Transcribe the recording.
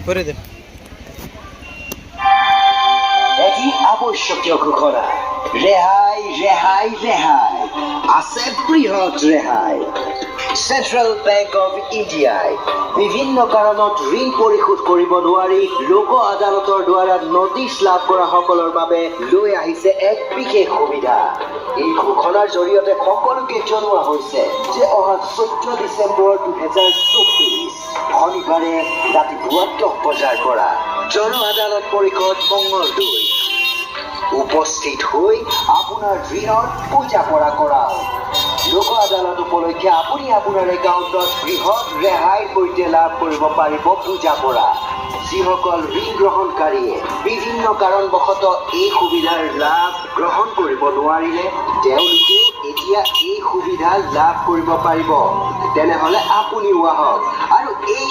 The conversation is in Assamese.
কৰে দেন। এটি আবশ্যকীয় ঘোষণা। ৰেহাই ৰেহাই ৰেহাই আছে বৃহৎ ৰেহাই। চেন্ট্ৰেল বেংক অফ ইণ্ডিয়াই বিভিন্ন কাৰণত ঋণ পৰিশোধ কৰিব নোৱাৰি লোক আদালতৰ দ্বাৰা নটিচ লাভ কৰা সকলৰ বাবে লৈ আহিছে এক বিশেষ সুবিধা। এই ঘোষণাৰ জৰিয়তে সকলোকে জনোৱা হৈছে যে অহা 14 ডিচেম্বৰ 2024 শনিবাৰে ৰাতিপুৱা 10 বজাৰ পৰা জন আদালত পৰিষদ মঙ্গল 2 উপস্থিত হৈ আপোনাৰ ঋণৰ পূজা কৰা কৰাওক। লোক আদালত উপলক্ষে আপুনি আপোনাৰ একাউণ্টত বৃহৎ ৰেহাইৰ সৈতে লাভ কৰিব পাৰিব পূজা কৰা। যিসকল ঋণ গ্ৰহণকাৰীয়ে বিভিন্ন কাৰণবশতঃ এই সুবিধাৰ লাভ গ্ৰহণ কৰিব নোৱাৰিলে তেওঁলোকেও এতিয়া এই সুবিধা লাভ কৰিব পাৰিব। তেনেহ'লে আপুনিও আহক আৰু এই